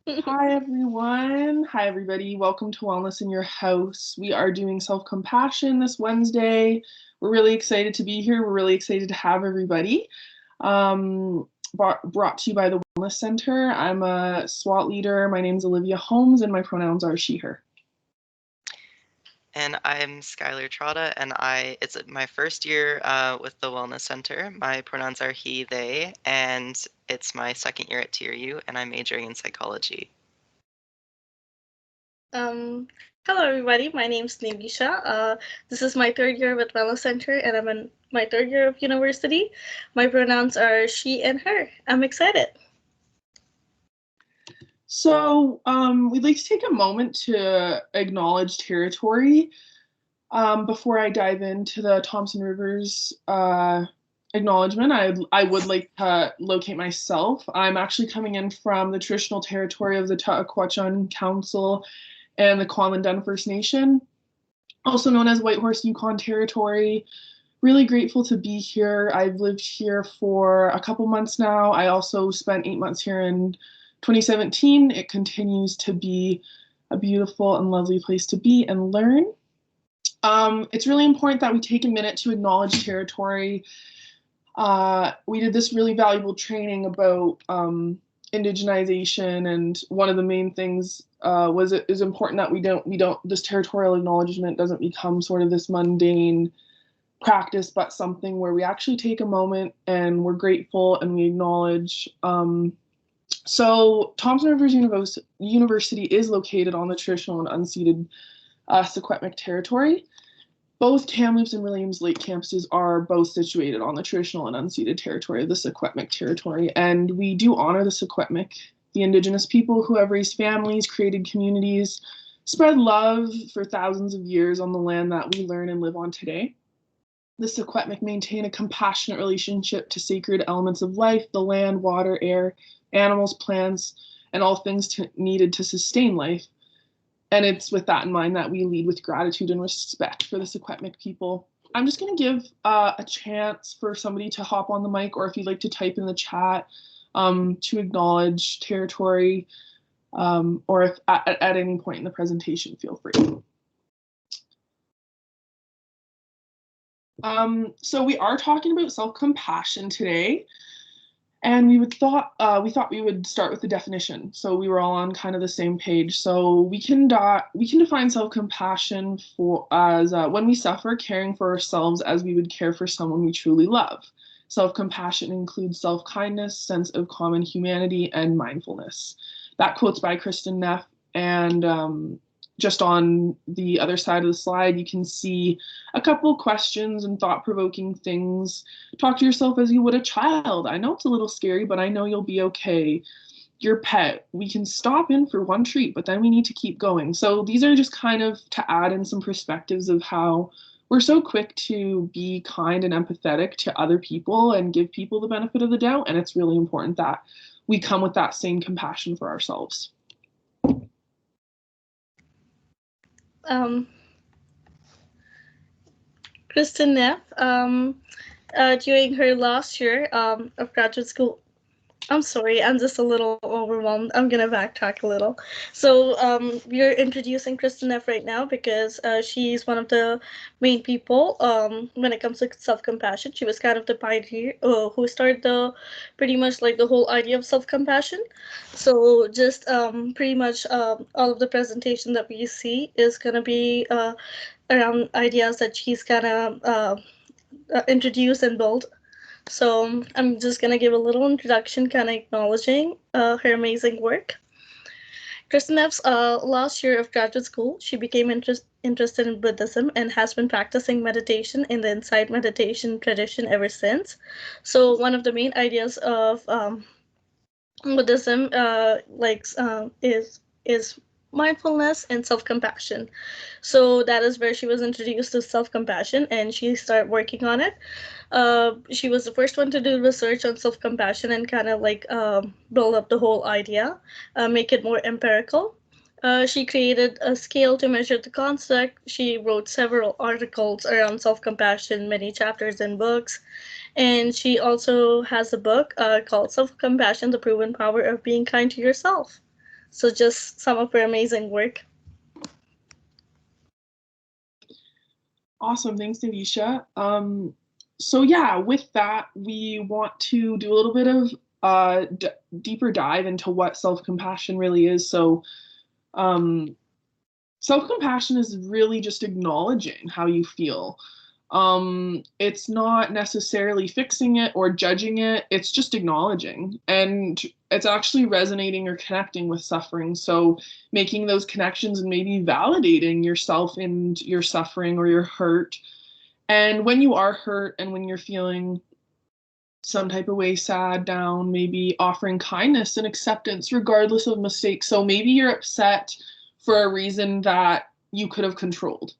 Hi, everyone. Hi, everybody. Welcome to Wellness in Your House. We are doing self-compassion this Wednesday. We're really excited to be here. We're really excited to have everybody. Brought to you by the Wellness Center. I'm a SWAT leader. My name's Olivia Holmes, and my pronouns are she, her. And I'm Skylar Trotta, and it's my first year with the Wellness Center. My pronouns are he, they, and it's my second year at TRU, and I'm majoring in psychology. Hello everybody. My name's Nimisha. This is my third year with Wellness Center, and I'm in my third year of university. My pronouns are she and her. I'm excited. So, we'd like to take a moment to acknowledge territory. Before I dive into the Thompson Rivers acknowledgement, I would like to locate myself. I'm actually coming in from the traditional territory of the Taquachan Council and the Kwamandun First Nation, also known as Whitehorse Yukon Territory. Really grateful to be here. I've lived here for a couple months now. I also spent 8 months here in 2017. It continues to be a beautiful and lovely place to be and learn. It's really important that we take a minute to acknowledge territory. We did this really valuable training about indigenization, and one of the main things was it is important that we don't this territorial acknowledgement doesn't become sort of this mundane practice, but something where we actually take a moment and we're grateful and we acknowledge. So Thompson Rivers University is located on the traditional and unceded Secwepemc territory. Both Kamloops and Williams Lake campuses are both situated on the traditional and unceded territory of the Secwepemc territory, and we do honor the Secwepemc, the Indigenous people who have raised families, created communities, spread love for thousands of years on the land that we learn and live on today. The Secwepemc maintain a compassionate relationship to sacred elements of life, the land, water, air, animals, plants, and all things needed to sustain life. And it's with that in mind that we lead with gratitude and respect for the Secwepemc people. I'm just going to give a chance for somebody to hop on the mic, or if you'd like to type in the chat to acknowledge territory, or if at any point in the presentation, feel free. So we are talking about self-compassion today, and we thought we would start with the definition, so we were all on kind of the same page. So we can define self-compassion as when we suffer, caring for ourselves as we would care for someone we truly love. Self-compassion includes self-kindness, sense of common humanity, and mindfulness. That quote's by Kristen Neff, and just on the other side of the slide, you can see a couple questions and thought-provoking things. Talk to yourself as you would a child. I know it's a little scary, but I know you'll be okay. Your pet, we can stop in for one treat, but then we need to keep going. So these are just kind of to add in some perspectives of how we're so quick to be kind and empathetic to other people and give people the benefit of the doubt. And it's really important that we come with that same compassion for ourselves. Kristen Neff, during her last year of graduate school, I'm sorry, I'm just a little overwhelmed. I'm gonna backtrack a little. So we're introducing Kristen Neff right now because she's one of the main people when it comes to self-compassion. She was kind of the pioneer who started pretty much like the whole idea of self-compassion. So just pretty much all of the presentation that we see is gonna be around ideas that she's gonna introduce and build. So I'm just gonna give a little introduction, kind of acknowledging her amazing work. Kristen F's last year of graduate school, she became interested in Buddhism and has been practicing meditation in the Insight meditation tradition ever since. So one of the main ideas of Buddhism, is mindfulness and self-compassion. So that is where she was introduced to self-compassion, and she started working on it. She was the first one to do research on self-compassion and kind of like build up the whole idea, make it more empirical. She created a scale to measure the concept. She wrote several articles around self-compassion, many chapters in books, and she also has a book called Self-Compassion: The Proven Power of Being Kind to Yourself. So just some of her amazing work. Awesome. Thanks, Navisha. So yeah, with that, we want to do a little bit of deeper dive into what self-compassion really is. So self-compassion is really just acknowledging how you feel. It's not necessarily fixing it or judging it, it's just acknowledging. And it's actually resonating or connecting with suffering. So making those connections and maybe validating yourself and your suffering or your hurt. And when you are hurt and when you're feeling some type of way, sad, down, maybe offering kindness and acceptance regardless of mistakes. So maybe you're upset for a reason that you could have controlled.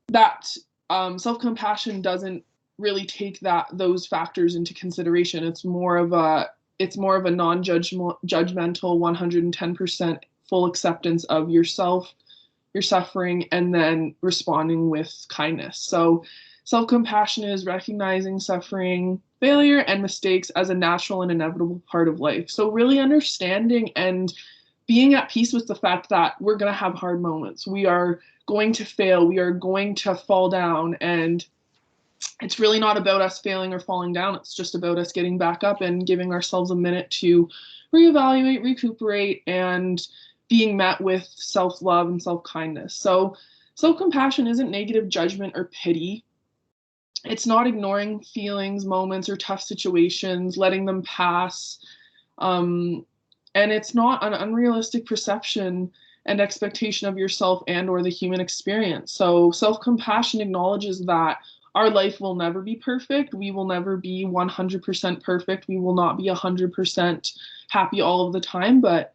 That self-compassion doesn't really take those factors into consideration. It's more of a non-judgmental 110% full acceptance of yourself, your suffering, and then responding with kindness. So self-compassion is recognizing suffering, failure, and mistakes as a natural and inevitable part of life. So really understanding and being at peace with the fact that we're going to have hard moments. We are going to fail. We are going to fall down. And it's really not about us failing or falling down. It's just about us getting back up and giving ourselves a minute to reevaluate, recuperate, and being met with self-love and self-kindness. So self-compassion isn't negative judgment or pity. It's not ignoring feelings, moments, or tough situations, letting them pass. And it's not an unrealistic perception and expectation of yourself and or the human experience. So self-compassion acknowledges that our life will never be perfect. We will never be 100% perfect. We will not be 100% happy all of the time. But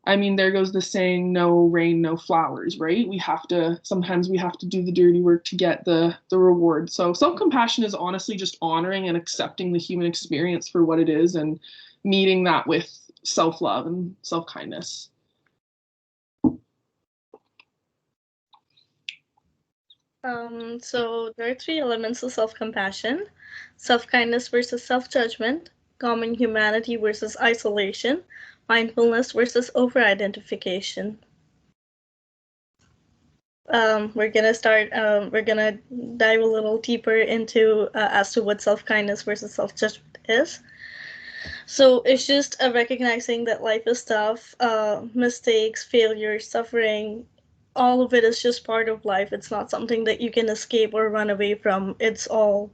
I mean, there goes the saying, no rain, no flowers, right? Sometimes we have to do the dirty work to get the reward. So self-compassion is honestly just honoring and accepting the human experience for what it is and meeting that with self-love and self-kindness. So there are 3 elements of self-compassion: self-kindness versus self-judgment, common humanity versus isolation, mindfulness versus over-identification. We're gonna dive a little deeper into as to what self-kindness versus self-judgment is. So it's just recognizing that life is tough, mistakes, failure, suffering, all of it is just part of life. It's not something that you can escape or run away from. It's all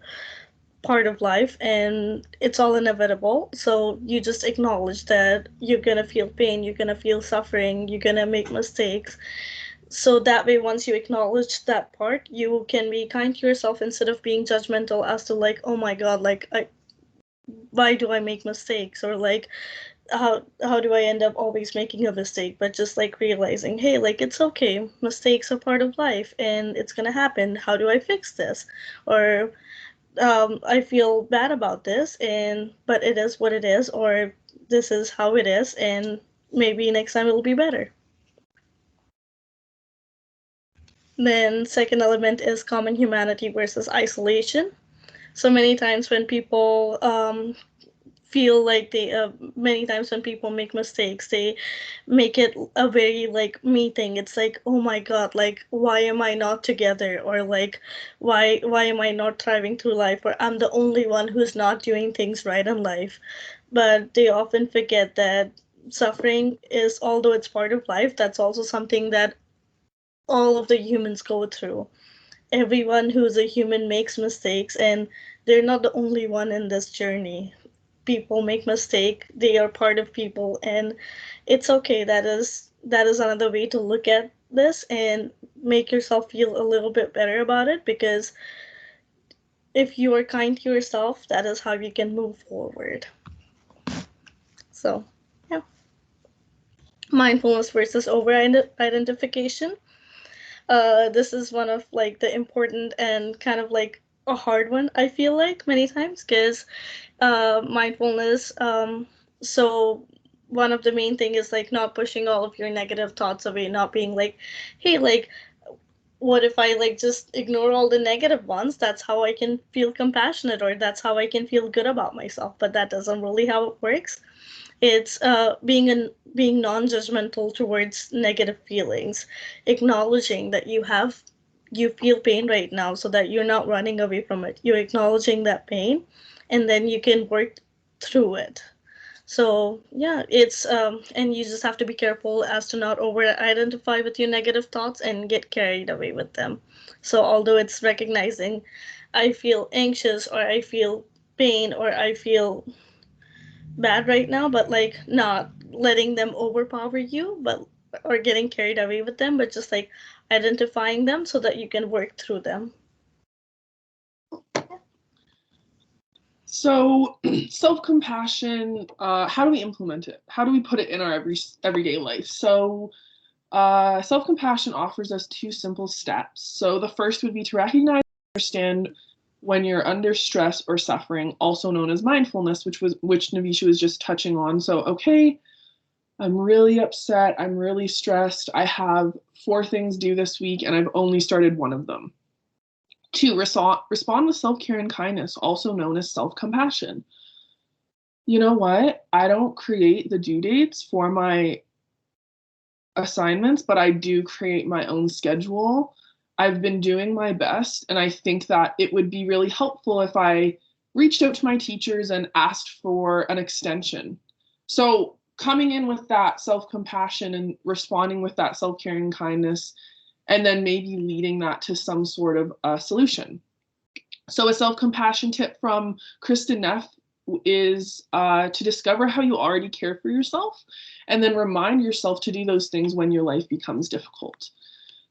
part of life and it's all inevitable. So you just acknowledge that you're gonna feel pain, you're gonna feel suffering, you're gonna make mistakes. So that way, once you acknowledge that part, you can be kind to yourself instead of being judgmental as to like, oh my god, like why do I make mistakes, or like how do I end up always making a mistake? But just like realizing, hey, like it's okay, mistakes are part of life and it's gonna happen. How do I fix this? Or I feel bad about this, but it is what it is, or this is how it is, and maybe next time it'll be better. Then second element is common humanity versus isolation. So many times when people feel like many times when people make mistakes, they make it a very like me thing. It's like, oh my god, like why am I not together, or like why am I not thriving through life, or I'm the only one who's not doing things right in life. But they often forget that suffering is, although it's part of life, that's also something that all of the humans go through. Everyone who's a human makes mistakes, and they're not the only one in this journey. People make mistake, they are part of people, and it's okay. That is another way to look at this and make yourself feel a little bit better about it, because if you are kind to yourself, that is how you can move forward. So yeah, mindfulness versus over identification. This is one of like the important and kind of like a hard one, I feel like, many times, because mindfulness, so one of the main thing is like not pushing all of your negative thoughts away, not being like, hey, like what if I like just ignore all the negative ones? That's how I can feel compassionate, or that's how I can feel good about myself. But that doesn't really how it works. It's being non-judgmental towards negative feelings, acknowledging that you feel pain right now, so that you're not running away from it. You're acknowledging that pain, and then you can work through it. So yeah, it's and you just have to be careful as to not over identify with your negative thoughts and get carried away with them. So although it's recognizing, I feel anxious, or I feel pain, or I feel bad right now, but like not letting them overpower you, but or getting carried away with them, but just like identifying them so that you can work through them. So, self-compassion, how do we implement it? How do we put it in our everyday life? So, self-compassion offers us two simple steps. So, the first would be to recognize and understand when you're under stress or suffering, also known as mindfulness, which Navisha was just touching on. So, okay, I'm really upset, I'm really stressed, I have 4 things due this week, and I've only started one of them. 2, respond with self-care and kindness, also known as self-compassion. You know what? I don't create the due dates for my assignments, but I do create my own schedule. I've been doing my best, and I think that it would be really helpful if I reached out to my teachers and asked for an extension. So, coming in with that self compassion and responding with that self care and kindness, and then maybe leading that to some sort of solution. So, a self compassion tip from Kristen Neff is to discover how you already care for yourself and then remind yourself to do those things when your life becomes difficult.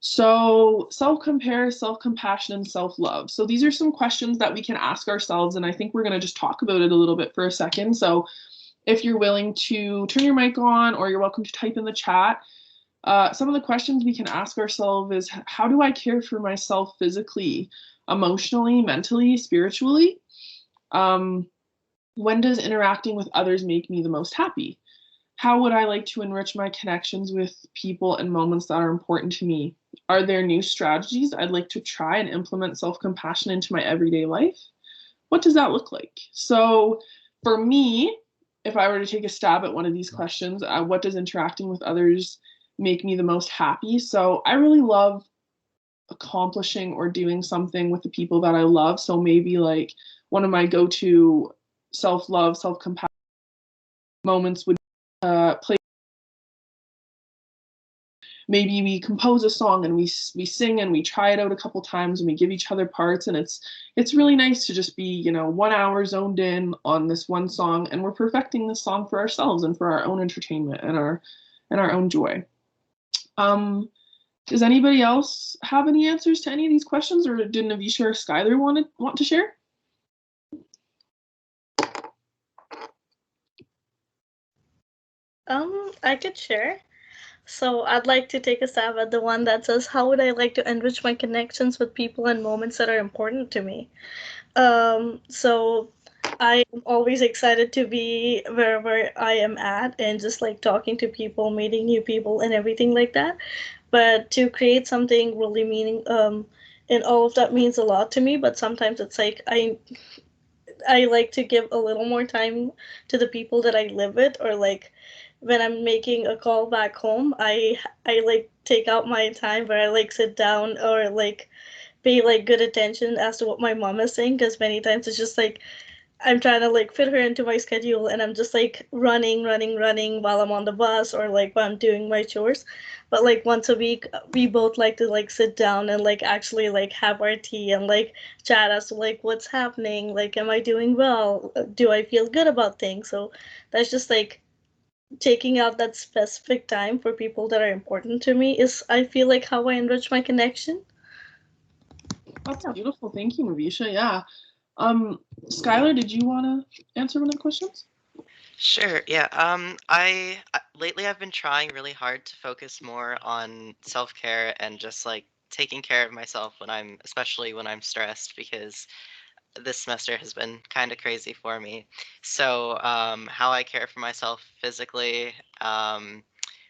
So, self compare, self compassion, and self love. So, these are some questions that we can ask ourselves, and I think we're going to just talk about it a little bit for a second. So, if you're willing to turn your mic on, or you're welcome to type in the chat, some of the questions we can ask ourselves is, how do I care for myself physically, emotionally, mentally, spiritually? When does interacting with others make me the most happy? How would I like to enrich my connections with people and moments that are important to me? Are there new strategies I'd like to try and implement self compassion into my everyday life? What does that look like? So, for me, if I were to take a stab at one of these questions, what does interacting with others make me the most happy? So, I really love accomplishing or doing something with the people that I love. So, maybe like one of my go to self love, self compassion moments would play. Maybe we compose a song and we sing and we try it out a couple times and we give each other parts, and it's really nice to just be 1 hour zoned in on this one song, and we're perfecting this song for ourselves and for our own entertainment and our own joy. Does anybody else have any answers to any of these questions, or did Navisha or Skylar want to share? I could share. So I'd like to take a stab at the one that says, how would I like to enrich my connections with people and moments that are important to me? So I am always excited to be wherever I am at and just like talking to people, meeting new people, and everything like that. But to create something really and all of that means a lot to me. But sometimes it's like I like to give a little more time to the people that I live with, or like when I'm making a call back home, I like take out my time where I like sit down or like pay like good attention as to what my mom is saying, because many times it's just like I'm trying to like fit her into my schedule, and I'm just like running while I'm on the bus or like while I'm doing my chores. But like once a week, we both like to like sit down and like actually like have our tea and like chat as to like what's happening, like am I doing well? Do I feel good about things? So that's just like taking out that specific time for people that are important to me is, I feel like, how I enrich my connection. That's beautiful. Thank you, Navisha. Yeah. Skylar, did you want to answer one of the questions? Sure. Yeah. Lately I've been trying really hard to focus more on self-care and just like taking care of myself especially when I'm stressed, because this semester has been kind of crazy for me. So, how I care for myself physically,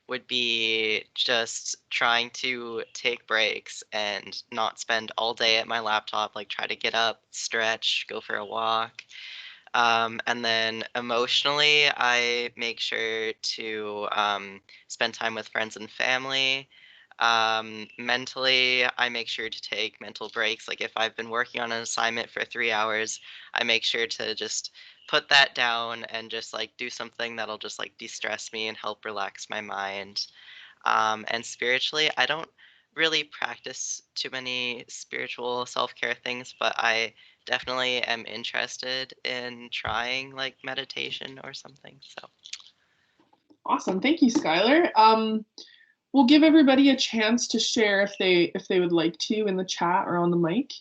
would be just trying to take breaks and not spend all day at my laptop, like try to get up, stretch, go for a walk. And then emotionally, I make sure to spend time with friends and family. Mentally, I make sure to take mental breaks. Like if I've been working on an assignment for 3 hours, I make sure to just put that down and just like do something that'll just like de-stress me and help relax my mind. And spiritually, I don't really practice too many spiritual self-care things, but I definitely am interested in trying like meditation or something. So, Awesome. Thank you, Skylar. We'll give everybody a chance to share if they would like to in the chat or on the mic.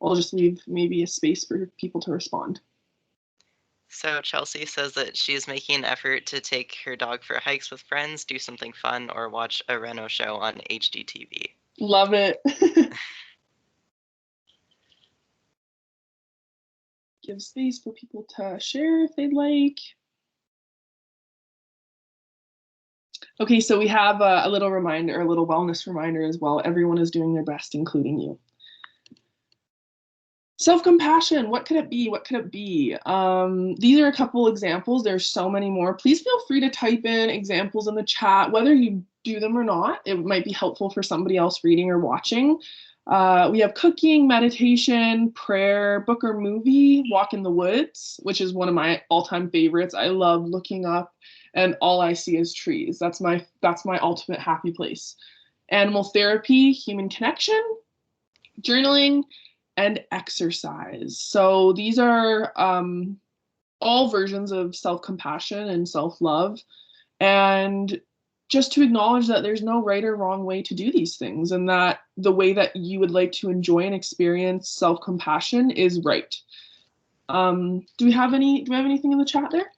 I'll just leave maybe a space for people to respond. so Chelsea says that she is making an effort to take her dog for hikes with friends, do something fun, or watch a Reno show on HGTV. Love it. Give space for people to share if they'd like. Okay, so we have a little reminder, a little wellness reminder as well. Everyone is doing their best, including you. Self-compassion, what could it be? What could it be? These are a couple examples. There's so many more. Please feel free to type in examples in the chat, whether you do them or not. It might be helpful for somebody else reading or watching. We have cooking, meditation, prayer, book or movie, walk in the woods, which is one of my all-time favorites. I love looking up and all I see is trees. That's my ultimate happy place. Animal therapy, human connection, journaling, and exercise. So these are all versions of self-compassion and self-love. And just to acknowledge that there's no right or wrong way to do these things, and that the way that you would like to enjoy and experience self-compassion is right. Do we have anything in the chat there?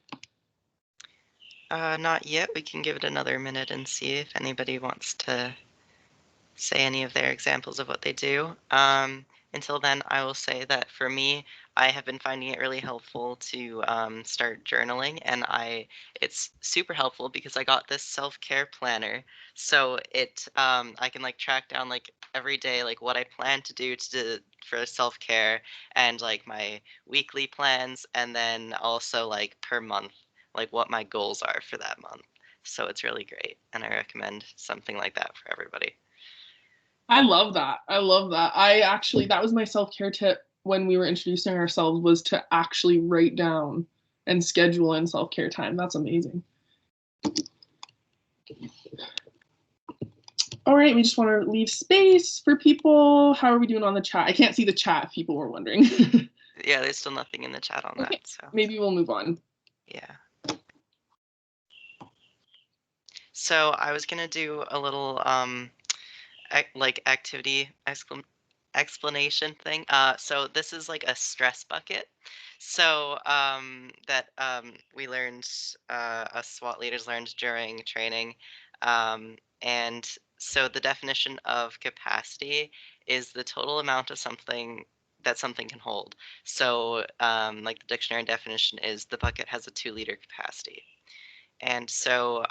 Not yet. We can give it another minute and see if anybody wants to say any of their examples of what they do. Until then, I will say that for me, I have been finding it really helpful to start journaling, and it's super helpful because I got this self-care planner. So I can like track down like every day like what I plan to do for self-care and like my weekly plans, and then also like per month, like what my goals are for that month. So it's really great, and I recommend something like that for everybody. I love that. I love that. That was my self-care tip when we were introducing ourselves, was to actually write down and schedule in self-care time. That's amazing. All right, we just want to leave space for people. How are we doing on the chat? I can't see the chat if people were wondering. Yeah, there's still nothing in the chat on Okay, that, so. maybe we'll move on. Yeah. So I was gonna do a little like activity explanation thing. So this is like a stress bucket. So that we learned, us SWAT leaders learned during training. And so the definition of capacity is the total amount of something that something can hold. So like the dictionary definition is the bucket has a 2-liter capacity. And so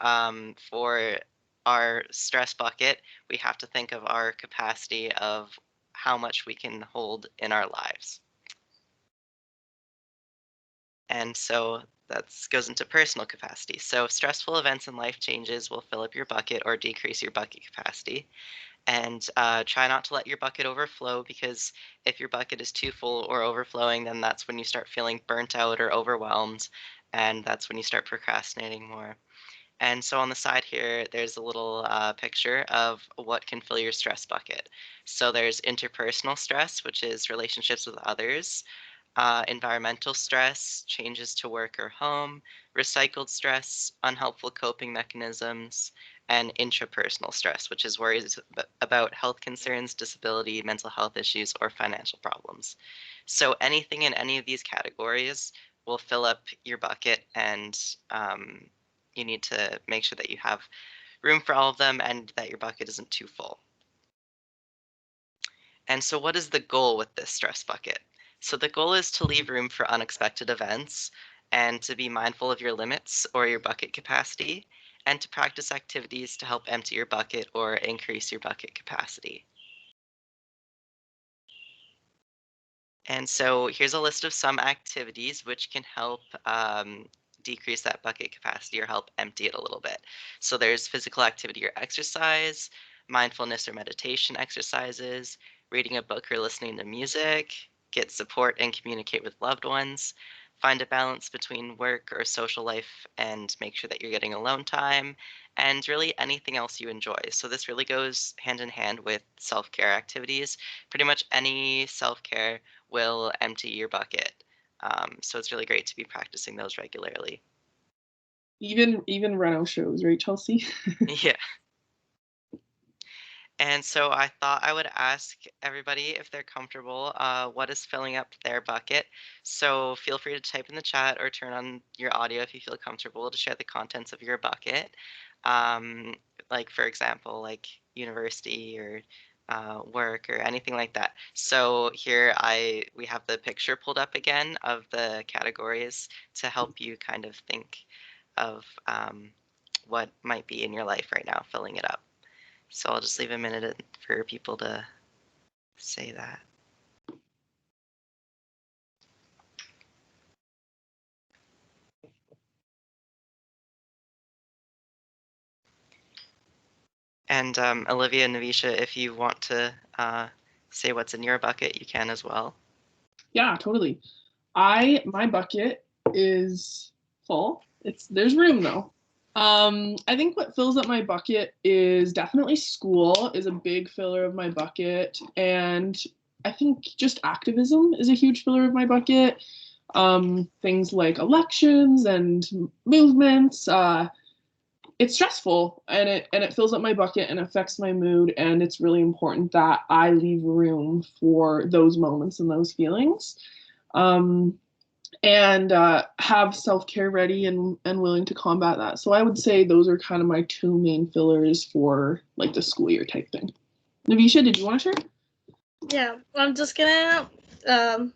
for our stress bucket, we have to think of our capacity of how much we can hold in our lives. And so that goes into personal capacity. So stressful events and life changes will fill up your bucket or decrease your bucket capacity. And try not to let your bucket overflow, because if your bucket is too full or overflowing, then that's when you start feeling burnt out or overwhelmed. And that's when you start procrastinating more. And so on the side here, there's a little picture of what can fill your stress bucket. So there's interpersonal stress, which is relationships with others, environmental stress, changes to work or home, recycled stress, unhelpful coping mechanisms, and intrapersonal stress, which is worries about health concerns, disability, mental health issues, or financial problems. So anything in any of these categories will fill up your bucket, and you need to make sure that you have room for all of them and that your bucket isn't too full. And so what is the goal with this stress bucket? So the goal is to leave room for unexpected events and to be mindful of your limits or your bucket capacity, and to practice activities to help empty your bucket or increase your bucket capacity. And so here's a list of some activities which can help decrease that bucket capacity or help empty it a little bit. So there's physical activity or exercise, mindfulness or meditation exercises, reading a book or listening to music, get support and communicate with loved ones, find a balance between work or social life and make sure that you're getting alone time, and really anything else you enjoy. So this really goes hand in hand with self-care activities. Pretty much any self-care will empty your bucket. So it's really great to be practicing those regularly. Even Reno shows, right, Chelsea? Yeah. And so I thought I would ask everybody if they're comfortable, what is filling up their bucket? So feel free to type in the chat or turn on your audio if you feel comfortable to share the contents of your bucket. Like for example, like university or work or anything like that. So here we have the picture pulled up again of the categories to help you kind of think of what might be in your life right now, filling it up. So I'll just leave a minute for people to say that. And Olivia and Navisha, if you want to say what's in your bucket, you can as well. Yeah, totally. My bucket is full. There's room though. I think what fills up my bucket is definitely school is a big filler of my bucket, and I think just activism is a huge filler of my bucket. Things like elections and movements. It's stressful and it fills up my bucket and affects my mood, and it's really important that I leave room for those moments and those feelings. And have self-care ready and willing to combat that. So I would say those are kind of my two main fillers for like the school year type thing. Navisha, did you want to share? Yeah, I'm just gonna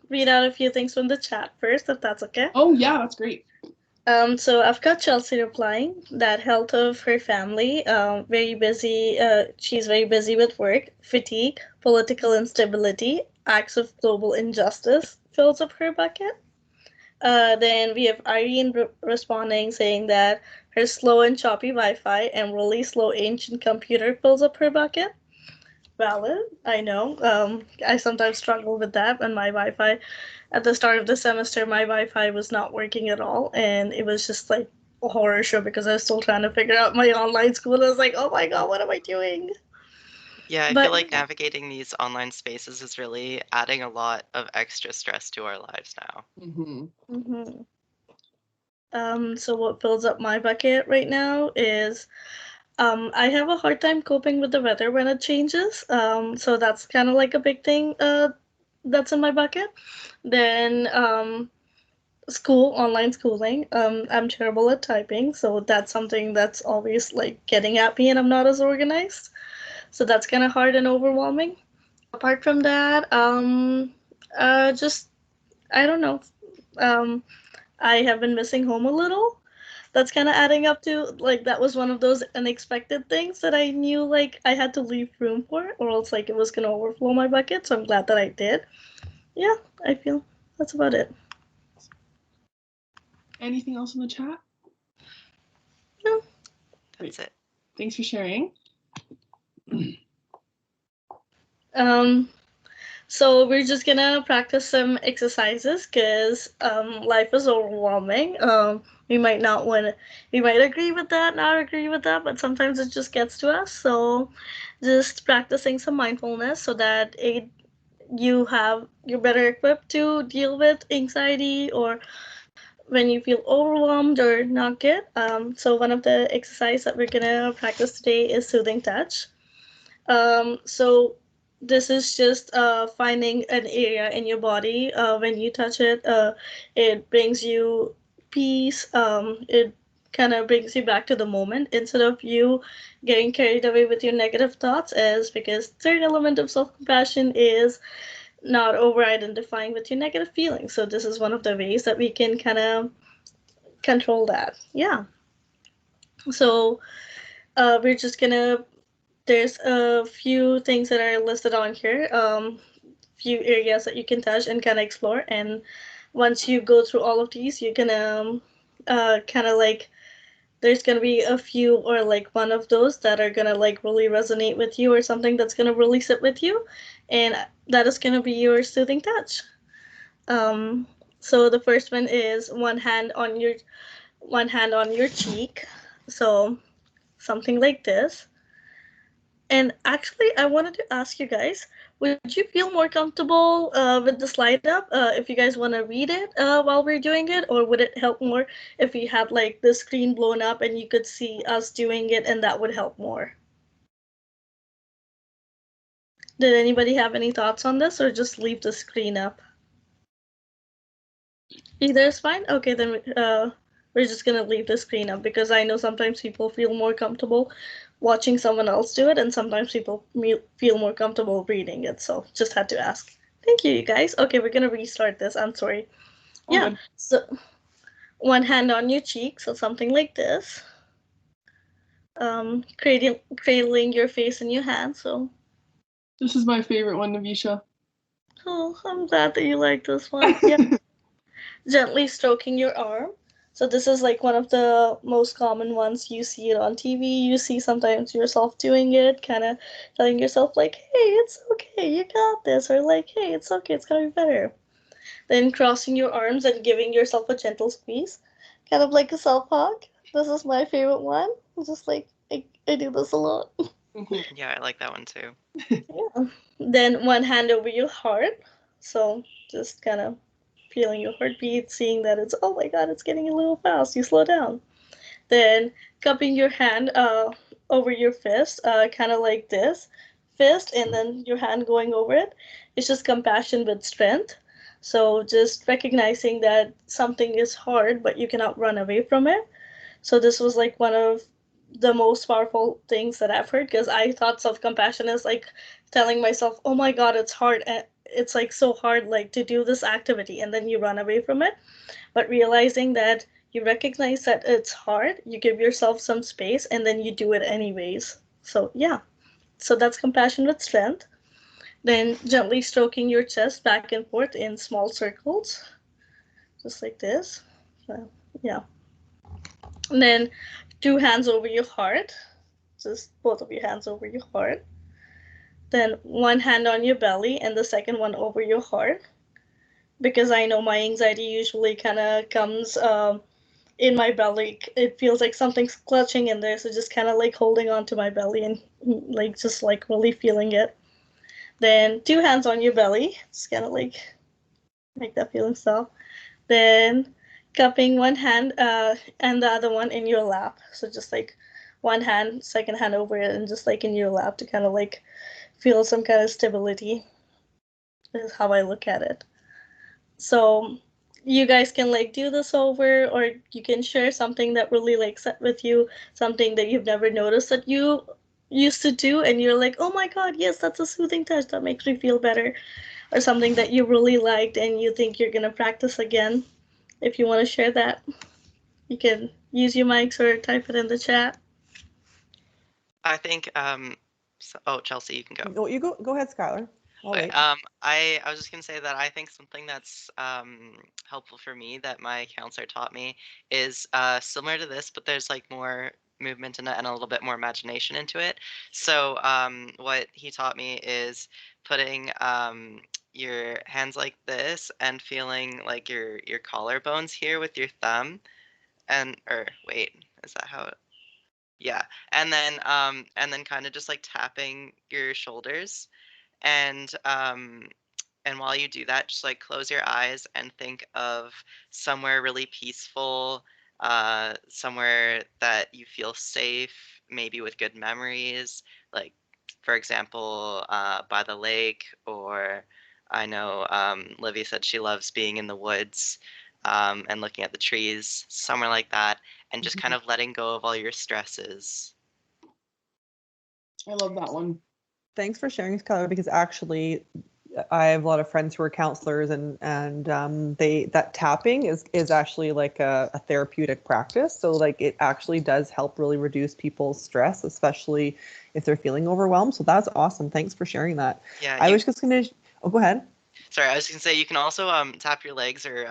read out a few things from the chat first, if that's okay. Oh yeah, that's great. So I've got Chelsea replying that health of her family, very busy. She's very busy with work, fatigue, political instability, acts of global injustice fills up her bucket. Then we have Irene responding saying that her slow and choppy Wi-Fi and really slow ancient computer fills up her bucket. Valid, I know. I sometimes struggle with that when my Wi-Fi, at the start of the semester, my Wi-Fi was not working at all, and it was just like a horror show because I was still trying to figure out my online school. And I was like, oh my god, what am I doing? Yeah, I But feel like navigating these online spaces is really adding a lot of extra stress to our lives now. So what fills up my bucket right now is I have a hard time coping with the weather when it changes. So that's kind of like a big thing that's in my bucket. Then online schooling. I'm terrible at typing, so that's something that's always like getting at me, and I'm not as organized. So that's kind of hard and overwhelming. Apart from that, just I don't know. Um, I have been missing home a little. That's kind of adding up to like that was one of those unexpected things that I knew like I had to leave room for, or else like it was gonna overflow my bucket. So I'm glad that I did. Yeah, I feel that's about it. Anything else in the chat? No. That's it. Thanks for sharing. So we're just gonna practice some exercises because life is overwhelming. We might not want, we might agree with that, not agree with that, but sometimes it just gets to us. So just practicing some mindfulness so that you're better equipped to deal with anxiety or when you feel overwhelmed or not good. So one of the exercises that we're gonna practice today is soothing touch. So this is just finding an area in your body. When you touch it, it brings you peace. It kind of brings you back to the moment instead of you getting carried away with your negative thoughts. As because third element of self-compassion is not over identifying with your negative feelings. So this is one of the ways that we can kind of control that. Yeah. So we're just gonna there's a few things that are listed on here. few areas that you can touch and kind of explore. And once you go through all of these, you're gonna kind of like there's gonna be a few or like one of those that are gonna like really resonate with you, or something that's gonna really sit with you, and that is gonna be your soothing touch. Um, so the first one is one hand on your cheek, so something like this. And actually, I wanted to ask you guys, would you feel more comfortable with the slide up if you guys want to read it while we're doing it? Or would it help more if we had like the screen blown up and you could see us doing it, and that would help more? Did anybody have any thoughts on this, or just leave the screen up? Either is fine? Okay, then we're just gonna leave the screen up, because I know sometimes people feel more comfortable watching someone else do it, and sometimes people feel more comfortable reading it, so just had to ask. Thank you, you guys. Okay, we're gonna restart this. I'm sorry. Yeah, so one hand on your cheek, so something like this. Cradling your face in your hand, so. This is my favorite one, Navisha. Oh, I'm glad that you like this one. Yeah. Gently stroking your arm. So this is like one of the most common ones. You see it on TV. You see sometimes yourself doing it, kind of telling yourself like, hey, it's okay, you got this. Or like, hey, it's okay, it's gonna be better. Then crossing your arms and giving yourself a gentle squeeze, kind of like a self-hug. This is my favorite one. Just like, I do this a lot. Yeah, I like that one too. Yeah. Then one hand over your heart. So just kind of feeling your heartbeat, seeing that it's, oh my god, it's getting a little fast, you slow down. Then cupping your hand over your fist, kind of like this fist, and then your hand going over it. It's just compassion with strength. So just recognizing that something is hard, but you cannot run away from it. So this was like one of the most powerful things that I've heard, because I thought self-compassion is like telling myself, oh my god, it's hard, and it's like so hard like to do this activity, and then you run away from it. But realizing that you recognize that it's hard, you give yourself some space, and then you do it anyways. So yeah, so that's compassion with strength. Then gently stroking your chest back and forth in small circles, just like this. So, yeah. And then 2 hands over your heart, just both of your hands over your heart. Then one hand on your belly and the second one over your heart. Because I know my anxiety usually kind of comes in my belly. It feels like something's clutching in there, so just kind of like holding on to my belly and like just like really feeling it. Then 2 hands on your belly, just kind of like make that feeling stop. Then cupping one hand and the other one in your lap. So just like one hand, second hand over it, and just like in your lap to kind of like feel some kind of stability. This is how I look at it. So you guys can like do this over, or you can share something that really like set with you, something that you've never noticed that you used to do, and you're like, oh my god, yes, that's a soothing touch that makes me feel better, or something that you really liked and you think you're gonna practice again. If you want to share that, you can use your mics or type it in the chat. I think Chelsea, you can go. No, you go ahead, Skylar. Okay, I was just gonna say that I think something that's helpful for me that my counselor taught me is similar to this, but there's like more movement and a little bit more imagination into it. So what he taught me is putting your hands like this and feeling like your collarbones here with your thumb, or wait, is that how it? Yeah, and then kind of just like tapping your shoulders and while you do that, just like close your eyes and think of somewhere really peaceful, somewhere that you feel safe, maybe with good memories, like for example, by the lake, or I know Livy said she loves being in the woods and looking at the trees, somewhere like that, and just kind of letting go of all your stresses. I love that one. Thanks for sharing, Skylar, because actually I have a lot of friends who are counselors, and they that tapping is actually like a therapeutic practice. So like it actually does help really reduce people's stress, especially if they're feeling overwhelmed. So that's awesome. Thanks for sharing that. Yeah, I was just gonna Oh, go ahead. Sorry, I was gonna say you can also tap your legs or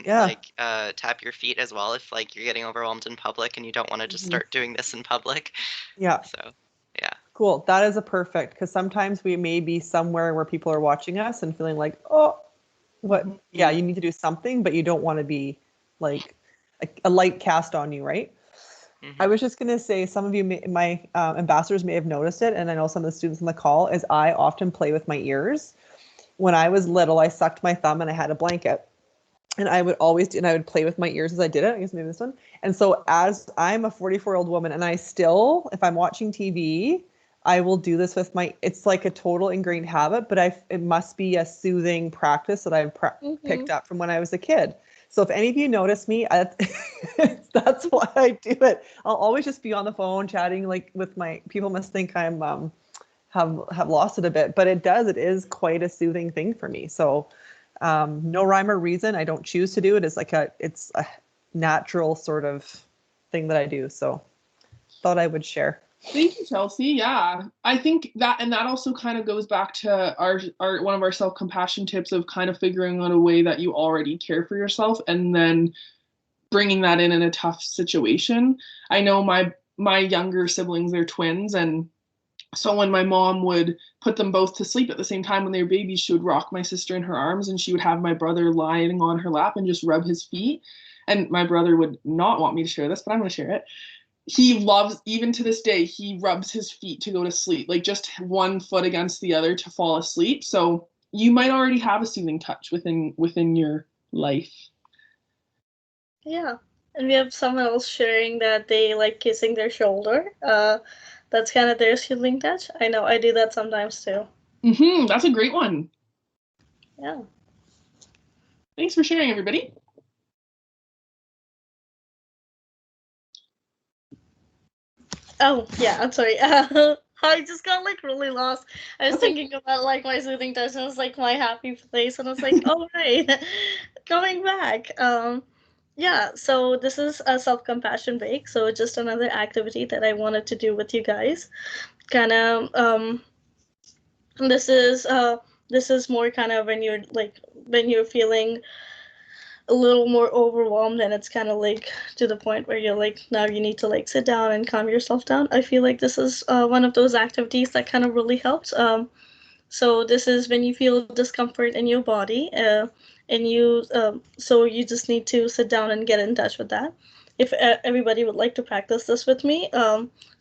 Yeah. like tap your feet as well if like you're getting overwhelmed in public and you don't want to just Mhm. start doing this in public. Yeah. So yeah. Cool. That is a perfect, because sometimes we may be somewhere where people are watching us and feeling like, oh, what? Mhm. Yeah, you need to do something, but you don't want to be like a light cast on you, right? I Hmm. was just going to say, some of you, my ambassadors may have noticed it, and I know some of the students on the call, is I often play with my ears. When I was little, I sucked my thumb and I had a blanket. And I would always and I would play with my ears as I did it. I guess maybe this one. And so as I'm a 44-year-old woman, and I still, if I'm watching TV, I will do this with my, it's like a total ingrained habit, but it must be a soothing practice that I've picked up from when I was a kid. So if any of you notice me, that's why I do it. I'll always just be on the phone chatting like with my, people must think I'm have lost it a bit, but it is quite a soothing thing for me. So no rhyme or reason. I don't choose to do it. It's a natural sort of thing that I do. So thought I would share. Thank you, Chelsea. Yeah, I think that, and that also kind of goes back to our one of our self-compassion tips of kind of figuring out a way that you already care for yourself, and then bringing that in a tough situation. I know my younger siblings, they're twins, and so when my mom would put them both to sleep at the same time when they were babies, she would rock my sister in her arms, and she would have my brother lying on her lap and just rub his feet. And my brother would not want me to share this, but I'm going to share it. He loves, even to this day, he rubs his feet to go to sleep, like just one foot against the other to fall asleep. So you might already have a soothing touch within your life. Yeah. And we have someone else sharing that they like kissing their shoulder. That's kind of their soothing touch. I know I do that sometimes too. That's a great one. Yeah. Thanks for sharing, everybody. Oh, yeah, I'm sorry. I just got like really lost. I was Okay. thinking about like my soothing touch, and it was like my happy place, and I was like, oh right, coming back. Yeah, so this is a self-compassion break, so just another activity that I wanted to do with you guys. Kind of this is more kind of when you're feeling a little more overwhelmed, and it's kind of like to the point where you're like, now you need to like sit down and calm yourself down. I feel like this is one of those activities that kind of really helps. So this is when you feel discomfort in your body, and so you just need to sit down and get in touch with that. If everybody would like to practice this with me,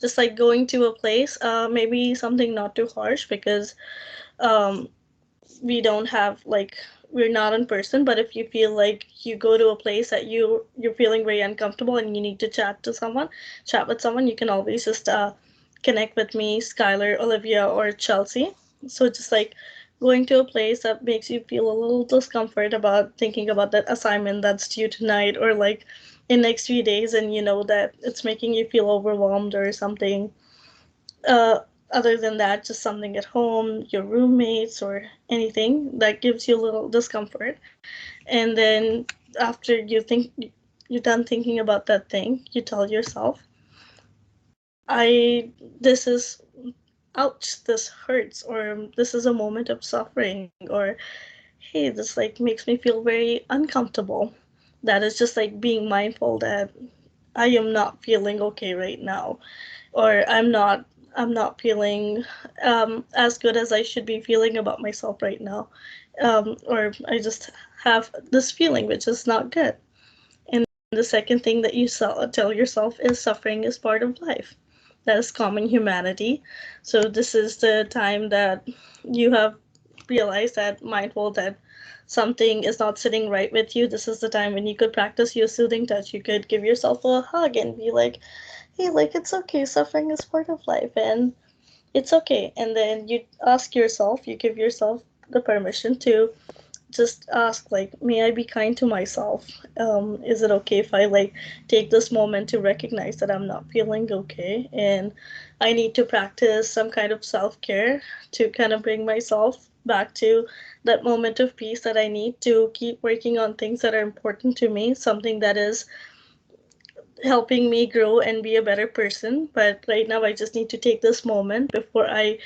just like going to a place, maybe something not too harsh, because um, we don't have like, we're not in person, but if you feel like you go to a place that you're feeling very uncomfortable and you need to chat with someone, you can always just connect with me, Skylar, Olivia, or Chelsea. So just like going to a place that makes you feel a little discomfort about thinking about that assignment that's due tonight, or like in next few days, and you know that it's making you feel overwhelmed or something. uh, Other than that, just something at home, your roommates, or anything that gives you a little discomfort. And then after you're done thinking about that thing, you tell yourself, I, this is, ouch, this hurts, or this is a moment of suffering, or hey, this like makes me feel very uncomfortable. That is just like being mindful that I am not feeling okay right now, or I'm not feeling as good as I should be feeling about myself right now, or I just have this feeling which is not good. And the second thing that you tell yourself is suffering is part of life. That is common humanity. So this is the time that you have realized that mindful that something is not sitting right with you. This is the time when you could practice your soothing touch. You could give yourself a hug and be like, hey, like it's okay, suffering is part of life and it's okay. And then you ask yourself, you give yourself the permission to just ask, like, may I be kind to myself? Is it okay if I like take this moment to recognize that I'm not feeling okay, and I need to practice some kind of self-care to kind of bring myself back to that moment of peace that I need to keep working on things that are important to me, something that is helping me grow and be a better person. But right now, I just need to take this moment before I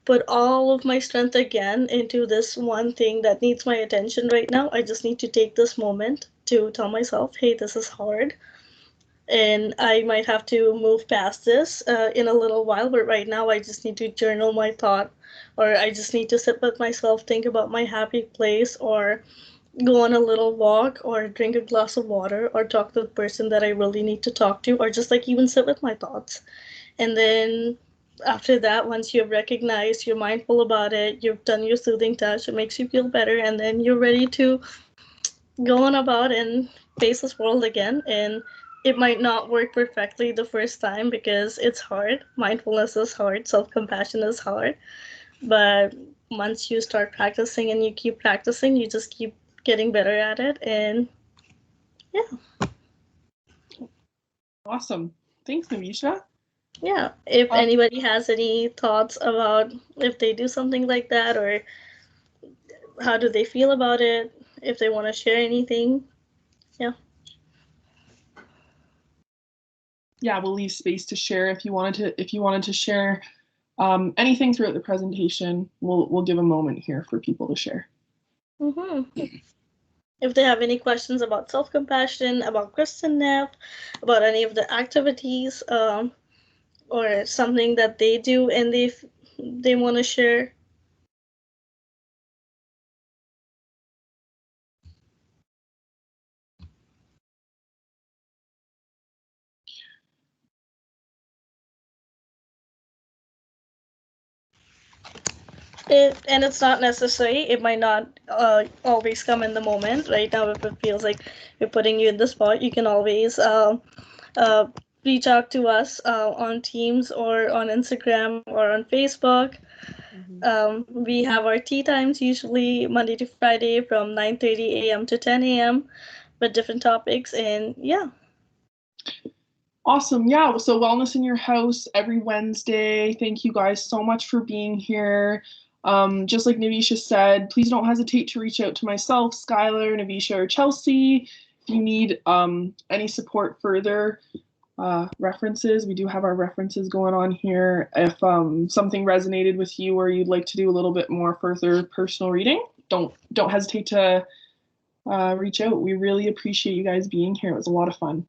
put all of my strength again into this one thing that needs my attention right now. I just need to take this moment to tell myself, hey, this is hard. And I might have to move past this in a little while. But right now, I just need to journal my thought, or I just need to sit with myself, think about my happy place, or go on a little walk, or drink a glass of water, or talk to the person that I really need to talk to, or just like even sit with my thoughts. And then after that, once you've recognized, you're mindful about it, you've done your soothing touch, it makes you feel better, and then you're ready to go on about and face this world again. And it might not work perfectly the first time because it's hard. Mindfulness is hard, self compassion is hard. But once you start practicing and you keep practicing, you just keep getting better at it. And yeah. Awesome. Thanks, Navisha. Yeah. If anybody has any thoughts about if they do something like that, or how do they feel about it, if they want to share anything, yeah. Yeah, we'll leave space to share if you wanted to share anything throughout the presentation. We'll give a moment here for people to share. Mm-hmm. If they have any questions about self-compassion, about Kristen Neff, about any of the activities, or something that they do and they want to share. And it's not necessary. It might not always come in the moment. Right now, if it feels like we're putting you in the spot, you can always uh, reach out to us on Teams or on Instagram or on Facebook. We have our tea times usually Monday to Friday from 9:30 a.m. to 10 a.m. with different topics. And yeah. Awesome. Yeah. So Wellness in Your House every Wednesday. Thank you guys so much for being here. Just like Navisha said, please don't hesitate to reach out to myself, Skylar, Navisha, or Chelsea. If you need any support further, references, we do have our references going on here. If something resonated with you or you'd like to do a little bit more further personal reading, don't hesitate to reach out. We really appreciate you guys being here. It was a lot of fun.